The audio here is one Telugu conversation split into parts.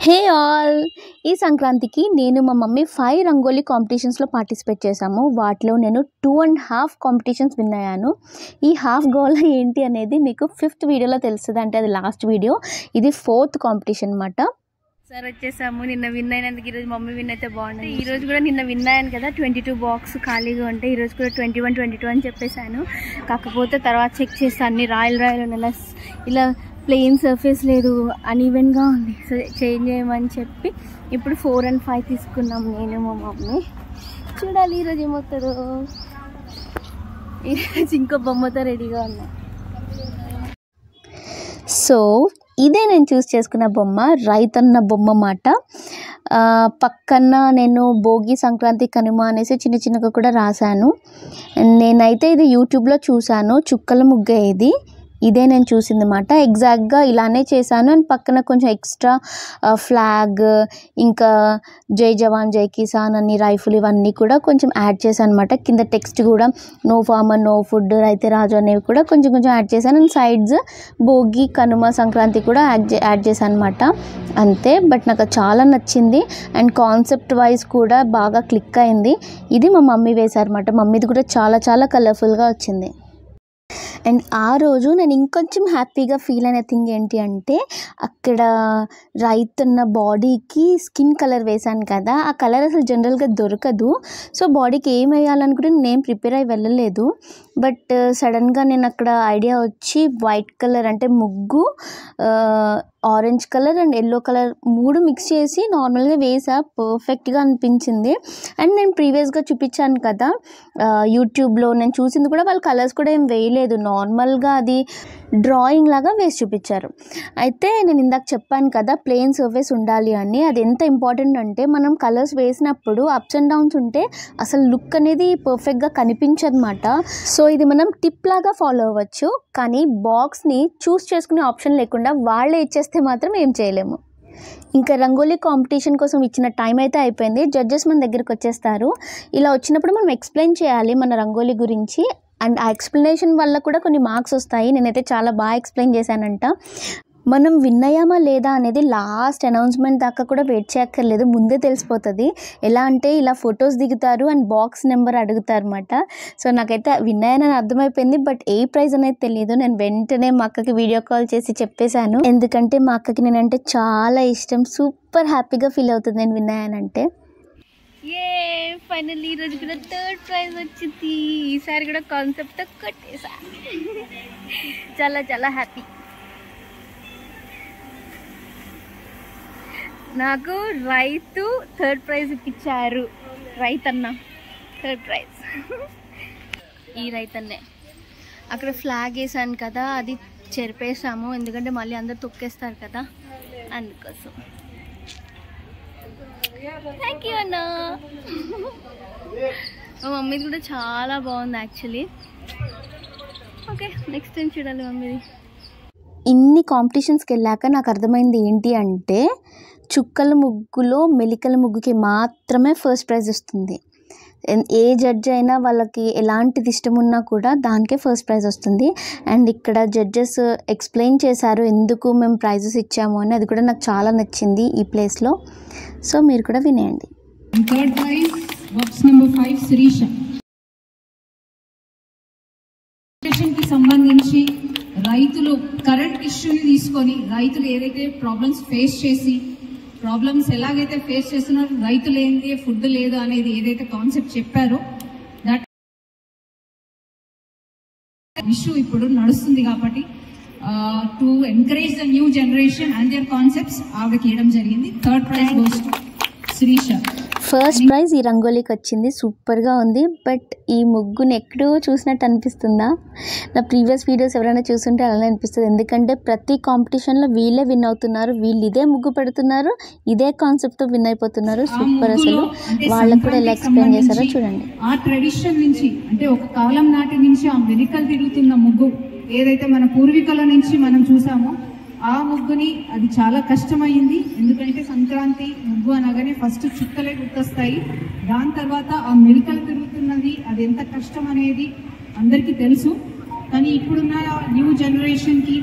Hey all! ఈ సంక్రాంతికి నేను మా మమ్మీ 5 రంగోలీ కాంపిటీషన్స్‌లో పార్టిసిపేట్ చేశాము. వాటిలో నేను 2½ కాంపిటీషన్స్ విన్ అయ్యాను. ఈ హాఫ్ గోల్ ఏంటి అనేది మీకు 5th వీడియోలో తెలుస్తది. అంటే అది లాస్ట్ వీడియో. ఇది 4th కాంపిటీషన్ అన్నమాట. సార్ వచ్చేసాము. నిన్న విన్ అయినందుకు ఈరోజు మమ్మీ విన్ అయితే బాగుంటుంది. ఈరోజు కూడా నిన్న విన్ అయ్యాను కదా, 22 బాక్స్ ఖాళీగా ఉంటే ఈరోజు కూడా 21, 22 అని చెప్పేశాను. కాకపోతే తర్వాత చెక్ చేస్తే అన్ని రాయలు ఇలా ప్లెయిన్ సర్ఫేస్ లేదు, అన్ఈవెన్గా ఉంది. సో చేంజ్ చేయమని చెప్పి ఇప్పుడు 4 and 5 తీసుకున్నాం నేను మా మమ్మీ. చూడాలి ఈరోజు ఏమవుతుందో. ఈరోజు ఇంకో బొమ్మతో రెడీగా ఉన్నా. సో ఇదే నేను చూస్ చేసుకున్న బొమ్మ, రైతన్న బొమ్మ మాట. పక్కన నేను భోగి, సంక్రాంతి, కనుమ అనేసి చిన్నగా కూడా రాశాను. నేనైతే ఇది యూట్యూబ్లో చూశాను. చుక్కల ముగ్గే ఇదే నేను చూసింది మాట. ఎగ్జాక్ట్గా ఇలానే చేశాను. అండ్ పక్కన కొంచెం ఎక్స్ట్రా ఫ్లాగ్, ఇంకా జై జవాన్ జై కిసాన్ అని రైఫుల్ ఇవన్నీ కూడా కొంచెం యాడ్ చేశాను అనమాట. కింద టెక్స్ట్ కూడా నో ఫార్మర్ నో ఫుడ్ రైతే రాజు అనేవి కూడా కొంచెం యాడ్ చేశాను. అండ్ సైడ్స్ భోగి, కనుమ, సంక్రాంతి కూడా యాడ్ చేశాను అనమాట. అంతే. బట్ నాకు చాలా నచ్చింది. అండ్ కాన్సెప్ట్ వైజ్ కూడా బాగా క్లిక్ అయింది. ఇది మా మమ్మీ వేశారన్నమాట. మమ్మీది కూడా చాలా కలర్ఫుల్గా వచ్చింది. అండ్ ఆ రోజు నేను ఇంకొంచెం హ్యాపీగా ఫీల్ అయిన థింగ్ ఏంటి అంటే, అక్కడ రైతున్న బాడీకి స్కిన్ కలర్ వేశాను కదా, ఆ కలర్ అసలు జనరల్గా దొరకదు. సో బాడీకి ఏం వేయాలనుకుంటే నేను ప్రిపేర్ అయ్యి వెళ్ళలేదు. బట్ సడన్గా నేను అక్కడ ఐడియా వచ్చి వైట్ కలర్ అంటే ముగ్గు, orange colour and yellow colour 3 mix చేసి నార్మల్గా వేసా. పర్ఫెక్ట్గా అనిపించింది. అండ్ నేను ప్రీవియస్గా చూపించాను కదా యూట్యూబ్లో, నేను చూసింది కూడా వాళ్ళు కలర్స్ కూడా ఏం వేయలేదు, నార్మల్గా అది డ్రాయింగ్ లాగా వేసి చూపించారు. అయితే నేను ఇందాక చెప్పాను కదా ప్లెయిన్ సర్ఫేస్ ఉండాలి అని. అది ఎంత ఇంపార్టెంట్ అంటే, మనం కలర్స్ వేసినప్పుడు అప్స్ అండ్ డౌన్స్ ఉంటే అసలు లుక్ అనేది పర్ఫెక్ట్గా కనిపించదన్నమాట. సో ఇది మనం టిప్ లాగా ఫాలో అవ్వచ్చు, కానీ బాక్స్ని చూస్ చేసుకునే ఆప్షన్ లేకుండా వాళ్ళే ఇచ్చేస్తే మాత్రం ఏం చేయలేము. ఇంకా రంగోలీ కాంపిటీషన్ కోసం ఇచ్చిన టైం అయితే అయిపోయింది. జడ్జెస్ మన దగ్గరికి వచ్చేస్తారు. ఇలా వచ్చినప్పుడు మనం ఎక్స్ప్లెయిన్ చేయాలి మన రంగోలీ గురించి. అండ్ ఆ ఎక్స్ప్లెనేషన్ వల్ల కూడా కొన్ని మార్క్స్ వస్తాయి. నేనైతే చాలా బాగా ఎక్స్ప్లెయిన్ చేశానంట. మనం విన్ అయ్యామా లేదా అనేది లాస్ట్ అనౌన్స్మెంట్ దాకా కూడా వెయిట్ చేయక్కర్లేదు, ముందే తెలిసిపోతుంది. ఎలా అంటే ఇలా ఫొటోస్ దిగుతారు అండ్ బాక్స్ నెంబర్ అడుగుతారు అన్నమాట. సో నాకైతే విన్ అయ్యానని అర్థమైపోయింది. బట్ ఏ ప్రైజ్ అనేది తెలియదు. నేను వెంటనే మా అక్కకి వీడియో కాల్ చేసి చెప్పేశాను. ఎందుకంటే మా అక్కకి నేనంటే చాలా ఇష్టం. సూపర్ హ్యాపీగా ఫీల్ అవుతుంది నేను విన్ అయ్యానంటే. ఫైనల్లీ ఈరోజు కూడా 3rd ప్రైజ్ వచ్చింది. ఈసారి కూడా కాన్సెప్ట్ కొట్టేసా. చాలా హ్యాపీ. నాకు రైతు 3rd ప్రైజ్ ఇప్పించారు. రైతన్న 3rd ప్రైజ్. ఈ రైతన్నే అక్కడ ఫ్లాగ్ వేసాను కదా, అది చెరిపేసాము ఎందుకంటే మళ్ళీ అందరు తొక్కేస్తారు కదా, అందుకోసం. థ్యాంక్ యూ అన్న. మా మమ్మీది కూడా చాలా బాగుంది యాక్చువల్లీ. ఓకే, నెక్స్ట్ టైం చూడాలి మమ్మీది. ఇన్ని కాంపిటీషన్స్కి వెళ్ళాక నాకు అర్థమైంది ఏంటి అంటే, చుక్కల ముగ్గులో మెలికల ముగ్గుకి మాత్రమే ఫస్ట్ ప్రైజ్ వస్తుంది. ఏ జడ్జ్ అయినా వాళ్ళకి ఎలాంటిది ఇష్టం ఉన్నా కూడా దానికే ఫస్ట్ ప్రైజ్ వస్తుంది. అండ్ ఇక్కడ జడ్జెస్ ఎక్స్ప్లెయిన్ చేశారు ఎందుకు మేము ప్రైజెస్ ఇచ్చాము అని. అది కూడా నాకు చాలా నచ్చింది ఈ ప్లేస్లో. సో మీరు కూడా వినేయండి. 3rd prize box number 5 Sirisha. కి సంబంధించి రైతులు కరెంట్ ఇష్యూని తీసుకొని, రైతులు ఏదైతే ప్రాబ్లమ్స్ ఫేస్ చేసి, ప్రాబ్లమ్స్ ఎలాగైతే ఫేస్ చేస్తున్నారు, రైతులు ఏంటి ఫుడ్ లేదు అనేది ఏదైతే కాన్సెప్ట్ చెప్పారో, దట్ ఇష్యూ ఇప్పుడు నడుస్తుంది. కాబట్టి to encourage the new generation and their concepts ఆవిడకి ఇవ్వడం జరిగింది. 3rd prize goes to Shirisha. First prize ఈ రంగోలీకి వచ్చింది. సూపర్గా ఉంది. బట్ ఈ ముగ్గుని ఎక్కడో చూసినట్టు అనిపిస్తుందా? నా ప్రీవియస్ వీడియోస్ ఎవరైనా చూస్తుంటే అలానే అనిపిస్తుంది. ఎందుకంటే ప్రతి కాంపిటీషన్లో వీళ్ళే విన్ అవుతున్నారు, వీళ్ళు ఇదే ముగ్గు పెడుతున్నారు, ఇదే కాన్సెప్ట్తో విన్ అయిపోతున్నారు. సూపర్. అసలు వాళ్ళకు కూడా ఎలా ఎక్స్ప్లెయిన్ చేశారో చూడండి. ఆ ట్రెడిషన్ నుంచి, అంటే ఒక కాలం నాటి నుంచి ఆ వెనుకలు తిరుగుతున్న ముగ్గు ఏదైతే మన పూర్వీకుల నుంచి మనం చూసామో, ఆ ముగ్గుని అది చాలా కష్టమైంది. ఎందుకంటే సంక్రాంతి ముగ్గు అనగానే ఫస్ట్ చుక్కలే గుర్తొస్తాయి. దాని తర్వాత ఆ మెలికలు తిరుగుతున్నది, అది ఎంత కష్టం అనేది అందరికీ తెలుసు. కానీ ఇప్పుడున్న న్యూ జనరేషన్కి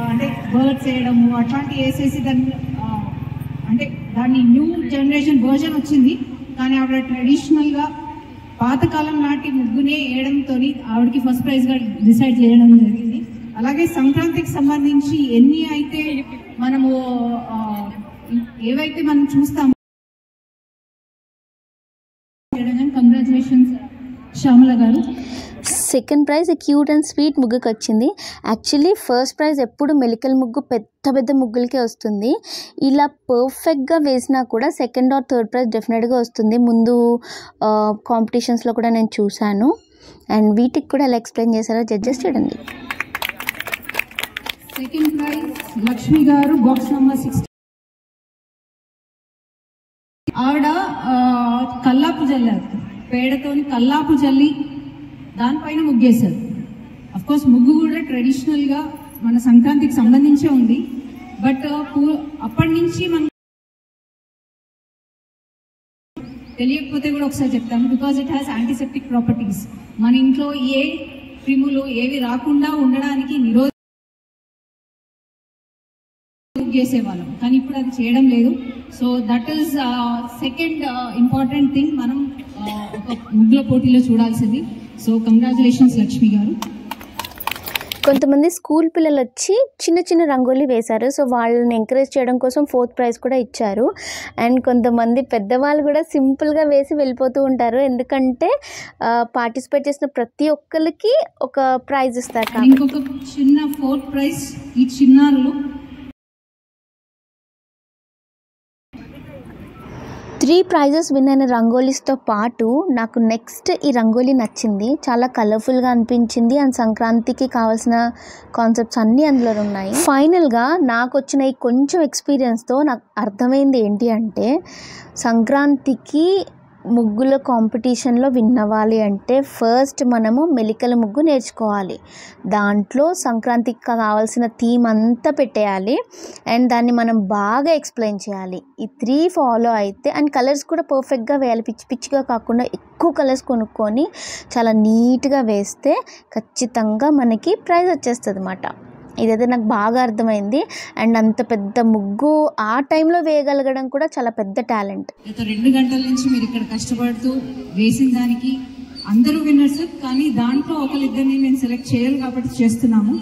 అంటే బర్డ్స్ వేయడము అట్లాంటివి వేసేసి దాన్ని అంటే దాన్ని న్యూ జనరేషన్ వర్జన్ వచ్చింది, కానీ ఆవిడ ట్రెడిషనల్గా పాతకాలం నాటి ముగ్గునే వేయడంతో ఆవిడకి ఫస్ట్ ప్రైజ్గా డిసైడ్ చేయడం జరిగింది. అలాగే సంక్రాంతికి సంబంధించి ఎన్ని అయితే మనము ఏవైతే మనం చూస్తామో, congratulations Shyamala garu. Second prize cute and sweet ముగ్గుకి వచ్చింది. యాక్చువల్లీ ఫస్ట్ ప్రైజ్ ఎప్పుడు మెలికల ముగ్గు పెద్ద పెద్ద ముగ్గులకే వస్తుంది. ఇలా పర్ఫెక్ట్గా వేసినా కూడా సెకండ్ ఆర్ థర్డ్ ప్రైజ్ డెఫినెట్గా వస్తుంది. ముందు కాంపిటీషన్స్లో కూడా నేను చూశాను. అండ్ వీటికి కూడా ఎలా ఎక్స్ప్లెయిన్ చేశారో జడ్జెస్ చూడండి. సెకండ్ ప్రైజ్ లక్ష్మి గారు, బాక్స్ నెంబర్ 60. ఆవిడ కల్లాపు జల్లారు, పేడతోని కల్లాపు జల్లి దానిపైన ముగ్గేశారు. అఫ్కోర్స్ ముగ్గు కూడా ట్రెడిషనల్గా మన సంక్రాంతికి సంబంధించే ఉంది. బట్ అప్పటి నుంచి మనం తెలియకపోతే కూడా ఒకసారి చెప్తాను, because it has antiseptic properties. మన ఇంట్లో ఏ క్రిములు ఏవి రాకుండా ఉండడానికి చేసేవాళ్ళం, కానీ ఇప్పుడు అది చేయడం లేదు. So that is second important thing మనం ఒక ముగ్గుల పోటీలో చూడాల్సింది. సో కంగ్రాచులేషన్స్ లక్ష్మి గారు. కొంతమంది స్కూల్ పిల్లలు వచ్చి చిన్న చిన్న రంగోలీ వేశారు. సో వాళ్ళని ఎంకరేజ్ చేయడం కోసం ఫోర్త్ ప్రైజ్ కూడా ఇచ్చారు. అండ్ కొంతమంది పెద్దవాళ్ళు కూడా సింపుల్గా వేసి వెళ్ళిపోతూ ఉంటారు, ఎందుకంటే పార్టిసిపేట్ చేసిన ప్రతి ఒక్కరికి ఒక ప్రైజ్ ఇస్తారు. ఇంకొక చిన్న ఫోర్త్ ప్రైజ్ ఈ చిన్నారులు 3 prizes విన్ అయిన రంగోలీస్తో పాటు నాకు నెక్స్ట్ ఈ రంగోలీ నచ్చింది. చాలా కలర్ఫుల్గా అనిపించింది. అండ్ సంక్రాంతికి కావాల్సిన కాన్సెప్ట్స్ అన్నీ అందులో ఉన్నాయి. ఫైనల్గా నాకు వచ్చిన ఈ కొంచెం ఎక్స్పీరియన్స్తో నాకు అర్థమైంది ఏంటి అంటే, సంక్రాంతికి ముగ్గుల కాంపిటీషన్లో విన్ అవ్వాలి అంటే ఫస్ట్ మనము మెలికల ముగ్గు నేర్చుకోవాలి. దాంట్లో సంక్రాంతికి కావాల్సిన థీమ్ అంతా పెట్టేయాలి అండ్ దాన్ని మనం బాగా ఎక్స్ప్లెయిన్ చేయాలి. ఈ 3 ఫాలో అయితే, అండ్ కలర్స్ కూడా పర్ఫెక్ట్గా వేయాలి, పిచ్చి పిచ్చిగా కాకుండా ఎక్కువ కలర్స్ కొనుక్కొని చాలా నీట్గా వేస్తే ఖచ్చితంగా మనకి ప్రైజ్ వచ్చేస్తుంది అన్నమాట. ఇదైతే నాకు బాగా అర్థమైంది. అండ్ అంత పెద్ద ముగ్గు ఆ టైంలో వేయగలగడం కూడా చాలా పెద్ద టాలెంట్. గత 2 గంటల నుంచి మీరు ఇక్కడ కష్టపడుతూ వేసిన దానికి అందరూ విన్నర్స్, కానీ దాంట్లో ఒకరిద్దరిని నేను సెలెక్ట్ చేయాలి కాబట్టి చేస్తున్నాము.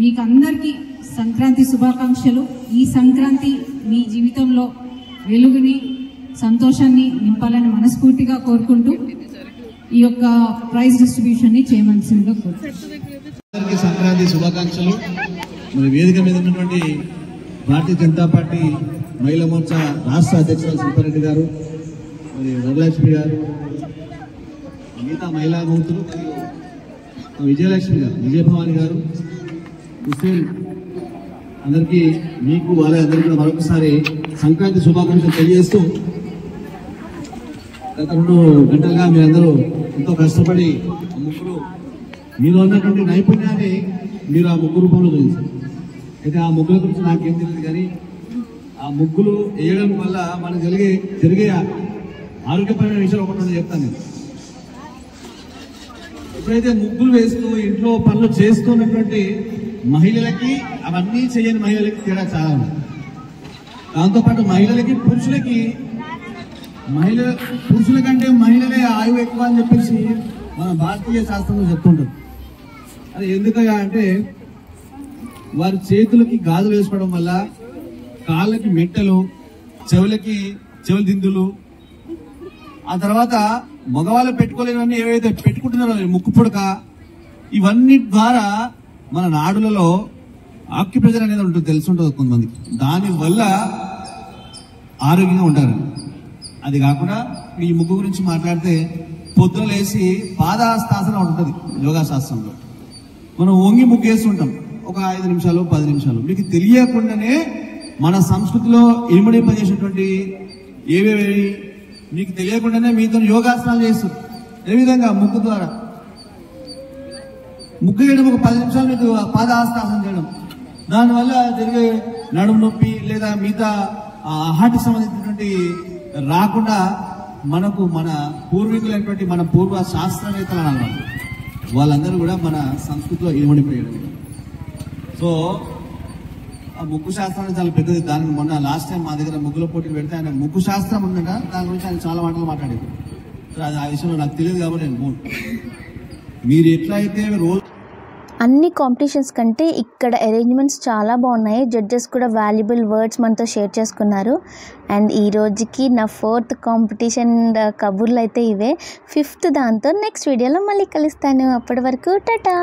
మీకు అందరికీ సంక్రాంతి శుభాకాంక్షలు. ఈ సంక్రాంతి మీ జీవితంలో వెలుగుని సంతోషాన్ని నింపాలని మనస్ఫూర్తిగా కోరుకుంటూ ఈ యొక్క ప్రైజ్ డిస్ట్రిబ్యూషన్ని చేయవలసిందిగా కోరుకుంటున్నాను. సంక్రాంతి శుభాకాంక్షలు. మరి వేదిక మీద ఉన్నటువంటి భారతీయ జనతా పార్టీ మహిళా మోర్చా రాష్ట్ర అధ్యక్షులు సుబ్బారెడ్డి గారు, మరి వరలక్ష్మి గారు, మిగతా మహిళా మూర్తులు, విజయలక్ష్మి గారు, విజయభవాని గారు, హుస్సేన్, అందరికీ మీకు వాళ్ళందరికీ కూడా మరొకసారి సంక్రాంతి శుభాకాంక్షలు తెలియజేస్తూ, గత 2 గంటలుగా మీరందరూ ఎంతో కష్టపడి ముగ్గురు మీలో ఉన్నటువంటి నైపుణ్యాన్ని మీరు ఆ ముగ్గు రూపంలో చూపించారు. అయితే ఆ ముగ్గుల గురించి నాకేం తెలియదు, కానీ ఆ ముగ్గులు వేయడం వల్ల మనకు జరిగే ఆరోగ్యపరమైన విషయాలు ఒకటి చెప్తాను నేను. ఎప్పుడైతే ముగ్గులు వేస్తూ ఇంట్లో పనులు చేస్తున్నటువంటి మహిళలకి, అవన్నీ చేయని మహిళలకి తేడా చాలా ఉంది. దాంతోపాటు మహిళలకి పురుషుల కంటే మహిళలే ఆయువు ఎక్కువ అని చెప్పేసి మన భారతీయ శాస్త్రంలో చెప్తుంటారు. అది ఎందుకగా అంటే, వారి చేతులకి గాజులు వేసుకోవడం వల్ల కాళ్ళకి మెట్టలు, చెవులకి చెవుల దిందులు, ఆ తర్వాత మగవాళ్ళు పెట్టుకోలేనివన్నీ ఏవైతే పెట్టుకుంటున్నారో ముక్కు పుడక, ఇవన్నీ ద్వారా మన నాడులలో ఆక్యుప్రెషర్ అనేది ఉంటుంది, తెలుసుంటుంది కొంతమందికి. దానివల్ల ఆరోగ్యంగా ఉంటారు. అది కాకుండా ఈ ముగ్గు గురించి మాట్లాడితే, పొద్దున లేసి పాదహస్తాసనం ఉంటుంది యోగా శాస్త్రంలో. మనం వంగి ముగ్గు వేస్తుంటాం ఒక 5 నిమిషాలు 10 నిమిషాలు. మీకు తెలియకుండానే మన సంస్కృతిలో ఇనుమడింపజేసినటువంటి ఏవేవి మీకు తెలియకుండానే మీతో యోగాసనాలు చేస్తారు. ఏ విధంగా ముగ్గు ద్వారా ముగ్గు వేయడం, ఒక 10 నిమిషాలు మీకు పాదహస్తాసనం చేయడం, దానివల్ల జరిగే నడుము నొప్పి లేదా మిగతా హార్ట్కి సంబంధించినటువంటి రాకుండా మనకు మన పూర్వీకులైనటువంటి మన పూర్వ శాస్త్రవేత్తలు అన్నారు, వాళ్ళందరూ కూడా మన సంస్కృతిలో ఇనుమడిపోయారు. సో ఆ ముగ్గు శాస్త్రం చాలా పెద్దది. దానికి మొన్న లాస్ట్ టైం మా దగ్గర ముగ్గుల పోటీ పెడితే ఆయన ముగ్గు శాస్త్రం ఉందట, దాని గురించి ఆయన చాలా మాటలు మాట్లాడారు. అది ఆ విషయంలో నాకు తెలియదు కాబట్టి నేను పోను. మీరు ఎట్లయితే రోజు అన్ని కాంపిటీషన్స్ కంటే ఇక్కడ అరేంజ్మెంట్స్ చాలా బాగున్నాయి. జడ్జెస్ కూడా వాల్యుబుల్ వర్డ్స్ మనతో షేర్ చేసుకున్నారు. అండ్ ఈ రోజుకి నా 4th కాంపిటీషన్ కబుర్లు అయితే ఇవే. 5th దాంతో నెక్స్ట్ వీడియోలో మళ్ళీ కలుస్తాను. అప్పటి వరకు టాటా.